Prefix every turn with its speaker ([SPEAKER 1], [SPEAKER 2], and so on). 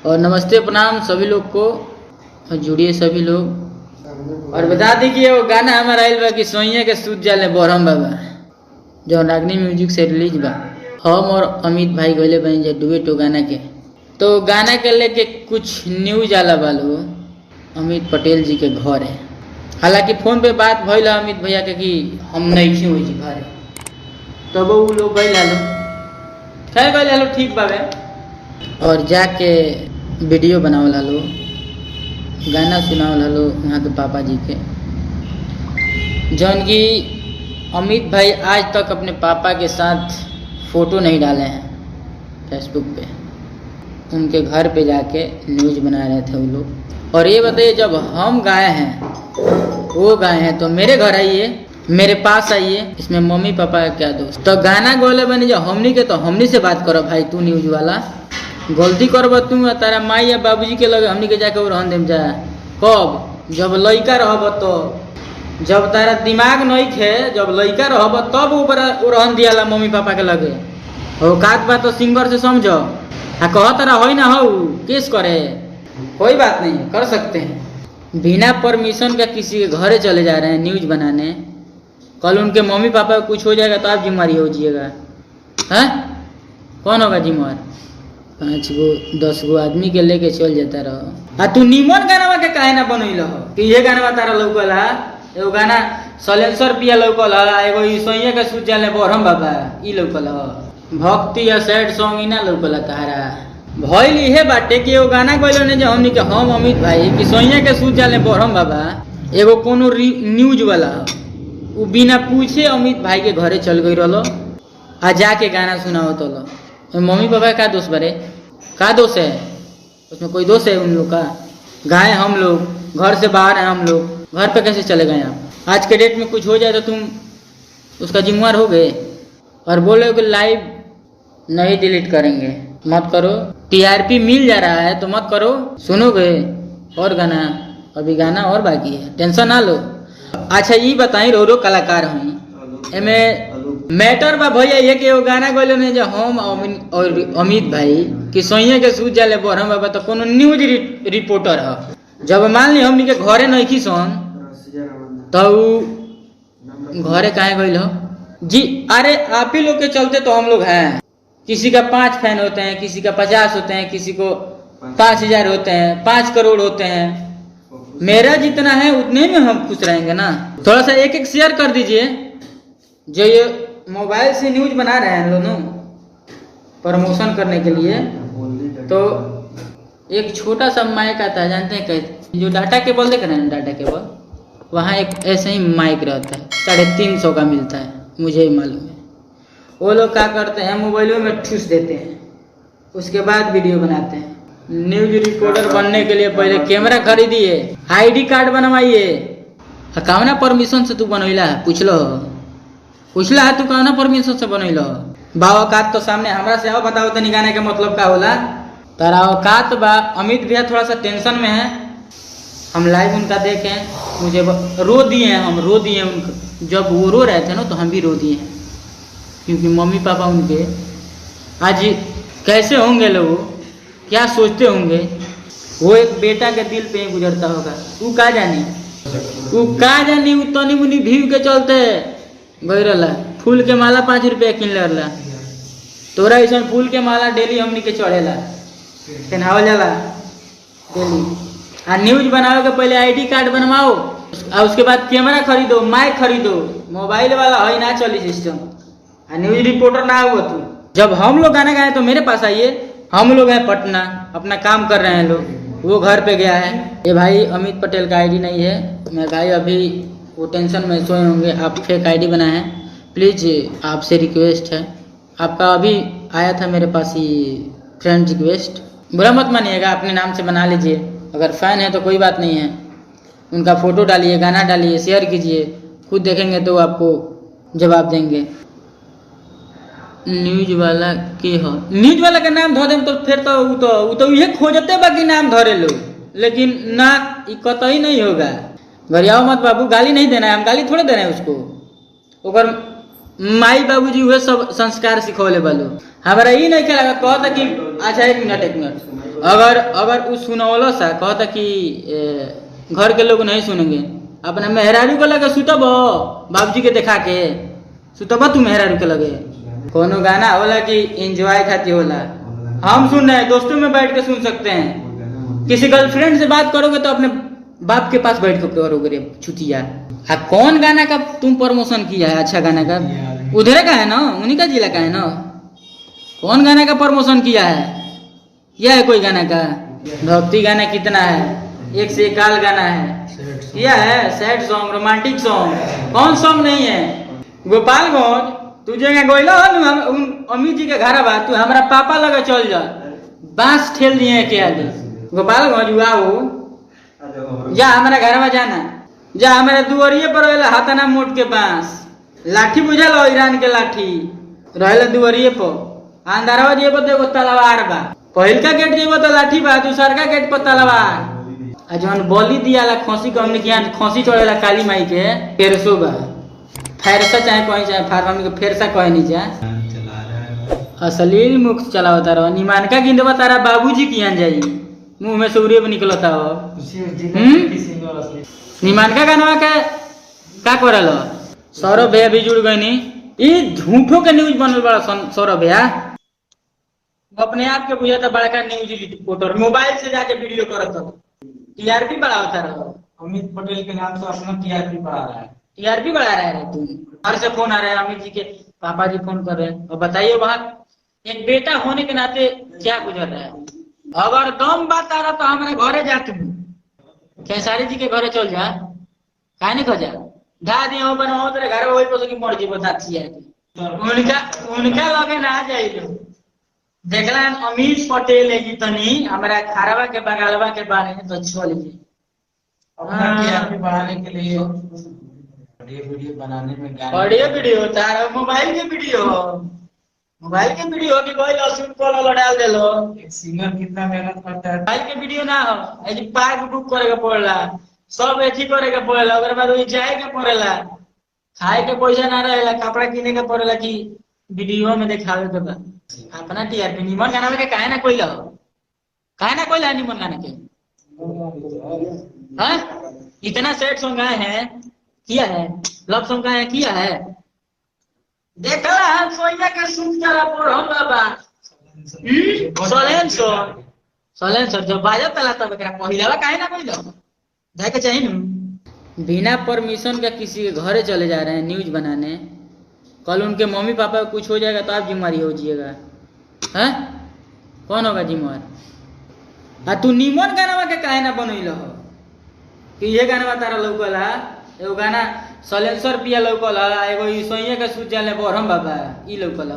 [SPEAKER 1] और नमस्ते प्रणाम सभी लोग को, और जुड़िए सभी लोग। और बता दी कि वो गाना हमारा आयल बा कि सोइया के सूत जाले बोरहम बाबा, जो रागनी म्यूजिक से रिलीज बा। हम और अमित भाई गले बन जाए डुएट गाना के। तो गाना के लेके कुछ न्यूज आला वालो अमित पटेल जी के घर है। हालांकि फोन पे बात भइल अमित भैया के कि हम नहीं क्यों जी घर है, तो वो लोग गए लो खैर गए लो ठीक बाबे। और जाके वीडियो बनाओ लो, गाना सुनाओ लो यहाँ के पापा जी के, जौन की अमित भाई आज तक अपने पापा के साथ फ़ोटो नहीं डाले हैं फेसबुक पे। उनके घर पे जाके न्यूज बना रहे थे वो लोग। और ये बताइए, जब हम गाए हैं वो गाए हैं तो मेरे घर आइए, मेरे पास आइए, इसमें मम्मी पापा का क्या दोस्त। तो गाना गोले बने जो हमनी के, तो हमनी से बात करो भाई। तू न्यूज वाला गलती करब तू तारा माई या बाबूजी के लगे हमनी के जाके वो रहन देम जा। कब? जब लइका रहब, तो जब तारा दिमाग नहीं थे, जब लइका रहब तब ऊपर रहन दियाला मम्मी पापा के लगे। औकात बात तो सिंगर से समझो। हाँ कह तारा हो ना हो केस करे, कोई बात नहीं कर सकते हैं। बिना परमिशन का किसी के घरे चले जा रहे हैं न्यूज बनाने। कल उनके मम्मी पापा को कुछ हो जाएगा तो आप जिम्मेवारी हो जाइएगा। हैं कौन होगा जिम्मेवार? 5 गो 10 गो आदमी के लेके चल जाता रहो। आ तू निमन गाना के काहे ना बनैल हो कि ये गाना तारा लौकल है? एगो गाना सलेंसर पिया लौकल है, एगो ई सोइया के सूत जाले बोरहम बाबा ई लौकल है। भक्ति या सैड सॉन्ग ही ना लौकल तारा। भइल इहे बाटे कि एगो गाना गइलो ने जो हमनी के हम अमित भाई कि सोइया के सूत जाले बोरहम बाबा, एगो कोनो न्यूज वाला उ बिना पूछे अमित भाई के घरे चल गई रहो आ जाके गाना सुनाओ तो लो। मम्मी पापा का दोष बरे? का दोष है उसमें? कोई दोष है उन लोग का? गाए हम लोग, घर से बाहर हैं हम लोग, घर पे कैसे चले गए आप? आज के डेट में कुछ हो जाए तो तुम उसका जिम्मेवार हो गए और बोले कि लाइव नहीं डिलीट करेंगे। मत करो, टीआरपी मिल जा रहा है तो मत करो। सुनोगे और गाना, अभी गाना और बाकी है, टेंशन ना लो। अच्छा ये बताई रो कलाकार हुई एमे मैटर बा भैया ये कि वो गाना गइलो ने जो हम और अमित भाई कि सोइया के सूत जाले बोरहम बाबा, तो कोनो न्यूज रिपोर्टर है। जब मान ली हमनी के घरे नहीं की सन तो घरे काहे गइल हो जी? अरे आप ही लोग के चलते तो हम लोग हैं। किसी का 5 फैन होते हैं, किसी का 50 होते हैं, किसी को 5000 होते हैं, 5 करोड़ होते हैं। मेरा जितना है उतने में हम खुश रहेंगे ना। थोड़ा सा एक शेयर कर दीजिए। जो ये मोबाइल से न्यूज बना रहे हैं दोनों प्रमोशन करने के लिए, तो एक छोटा सा माइक आता है, जानते हैं कैसे? जो डाटा केबल देख रहे हैं, डाटा केबल, वहाँ एक ऐसे ही माइक रहता है, 350 का मिलता है, मुझे ही मालूम है। वो लोग क्या करते हैं, मोबाइलों में ठूस देते हैं, उसके बाद वीडियो बनाते हैं। न्यूज रिपोर्टर बनने के लिए पहले कैमरा खरीदिए, आईडी कार्ड बनवाइए। कौना परमिशन से तू बनैला है? पूछला है तू कौना परमिशन से बनैला? बाबा औकात तो सामने हमरा से आओ, बताओ तनी गाने के मतलब क्या होला? तारा औकात बा। अमित भैया थोड़ा सा टेंशन में है, हम लाइव उनका देखे, मुझे रो दिए हैं, हम रो दिए उनको। जब वो रो रहे थे ना तो हम भी रो दिए हैं, क्योंकि मम्मी पापा उनके आज कैसे होंगे लोग, क्या सोचते होंगे। वो एक बेटा के दिल पे ही गुजरता होगा। तू का जानी उ तनी मुनी भीव के चलते गई रहा। फूल के माला 5 रुपया किन ला। तोरा ऐसा फूल के माला डेली हमनी के चढ़ेला, पहनावल जाला डेली। आ न्यूज बनाओ के पहले आईडी कार्ड बनवाओ, और उसके बाद कैमरा खरीदो, माइक खरीदो। मोबाइल वाला है ना चली सिस्टम। आ न्यूज रिपोर्टर ना हुआ तू। जब हम लोग गाना गाए तो मेरे पास आइए। हम लोग हैं पटना, अपना काम कर रहे हैं लोग, वो घर पे गया है। ये भाई अमित पटेल का आईडी नहीं है। मैं भाई अभी वो टेंशन में सोए होंगे, आप फेक आईडी बनाए हैं। प्लीज़ आपसे रिक्वेस्ट है, आपका अभी आया था मेरे पास ही फ्रेंड रिक्वेस्ट, बुरा मत मानिएगा, अपने नाम से बना लीजिए। अगर फ़ैन है तो कोई बात नहीं है, उनका फ़ोटो डालिए, गाना डालिए, शेयर कीजिए, खुद देखेंगे तो आपको जवाब देंगे। न्यूज वाला के हो, न्यूज वाला का नाम धो दें तो फिर तो ये खोजते बाकी नाम धरे लो, लेकिन ना कतई नहीं होगा। गरियाओ मत बाबू, गाली नहीं देना है, हम गाली थोड़े दे रहे हैं उसको। ओकर माई बाबू जी हुए सब संस्कार सिखौले बालो। हमारा ये नहीं लगा कहता कि अच्छा एक मिनट अगर अगर उस सुनौलो सा कहता कि घर के लोग नहीं सुनेंगे, अपना मेहरारू को लगे सुतब बाबूजी के देखा के सुतब तू मेहरारू के लगे। कोनो गाना होला कि एंजॉय खाती होला, हम सुन रहे हैं दोस्तों में बैठ के सुन सकते हैं। किसी गर्लफ्रेंड से बात करोगे तो अपने बाप के पास बैठ के करोगे रे छुतिया। कौन गाना का तुम प्रमोशन किया है? अच्छा गाना का उधर का है ना, उन्हीं का जिला का है ना। कौन गाना का प्रमोशन किया है? यह है कोई गाना का? भक्ति गाना कितना है, एक से एक गाना है। यह है सैड सॉन्ग, रोमांटिक सॉन्ग। कौन सॉन्ग नहीं है? गोपालगंज तुझे गोइला अमित जी के घर बा, तू हमारा पापा लगे चल जा, बांस ठेल दिए के आगे। गोपालगंज हुआ वो जा हमारा घर में जाना, जा हमारे दुआरिये पर रहेला हाथाना मोट के बांस, लाठी बुझल ईरान के लाठी रहेला दुआरिये पर। अंधारवा जेबो तो एगो तलवार बा, पहिल का गेट जेबो तो लाठी बा, दूसर का गेट पर तलवार। आ जौन बलि दियाला खसी को हमने किया खसी चढ़ेला काली माई के फेरसो बा, फेरसा चाहे कहीं चाहे फार्म के फेरसा कहे नहीं चाहे अश्लील मुख चलावता रहो। निमानका गिंदवा तारा बाबूजी की आन जाई, मुंह में से उड़े भी निकलता हो। निमानका गानवा के का करल? सौरभ भैया भी जुड़ गई नी, ये झूठों के न्यूज बनल बड़ा सौरभ भैया। अपने आप के बुझा था बड़का न्यूज रिपोर्टर, मोबाइल से जाके वीडियो करत हो, टीआरपी बढ़ाता रहो।
[SPEAKER 2] अमित पटेल के नाम से अपना टीआरपी बढ़ा रहा है,
[SPEAKER 1] टीआरपी बढ़ा रहा है तुम। घर से फोन आ रहा है, अमित जी के पापा जी फोन कर रहे हैं। और बताइए वहाँ एक बेटा होने के नाते क्या गुजर रहा है? अगर दम बात आ रहा तो हमारे घरे जा, तुम खेसारी जी के घरे चल जा, काहे नहीं खो जा ढा दिया बनाओ तेरे घर में, वही पसंद की मर्जी बताती है। उनका लगे ना जाइए देखला अमित पटेल है तनी हमारा खारवा के बगालवा के बारे में तो छोड़ लीजिए।
[SPEAKER 2] अपना टीआरपी बढ़ाने के लिए वीडियो बनाने में
[SPEAKER 1] ऑडियो वीडियो तार मोबाइल के वीडियो की कोई लॉसूट कॉल डाल दे लो।
[SPEAKER 2] एक सिंगर कितना मेहनत करता है,
[SPEAKER 1] मोबाइल के वीडियो ना हो, ऐसे पार्क बुक करे के पड़ेला, सब एथी करे के पड़ेला, ओकर बाद वही जाए के पड़ेला, खाए के पैसा ना रहेला, कपड़ा किने के पड़ेला कि वीडियो में दिखावे के बा। अपना टीआरपी निमन गाना के काहे ना कोई लो, काहे ना कोई ला निमन गाना के। हाँ इतना सैड सॉन्ग आए हैं, किया है लव सॉन्ग आया किया है, देखला हम सोइया के सुन चला पर हम बाबा सोलेंसर जब बाजा तला तब एकरा पहिलावा काहे ना कोई लो जाए के चाहिए न। बिना परमिशन का किसी के घरे चले जा रहे हैं न्यूज बनाने, कल उनके मम्मी पापा को कुछ हो जाएगा तो आप जिम्मेवारी हो जाइएगा। हैं कौन होगा जिम्मेवार? तू निमन गाना के काहे ना बनैल हो कि ये गाना तारा लौकला, एगो गाना सलेंसर पिया लौकल, एगो सोइया के सूत जाले बरहम बाबा ई लौकल।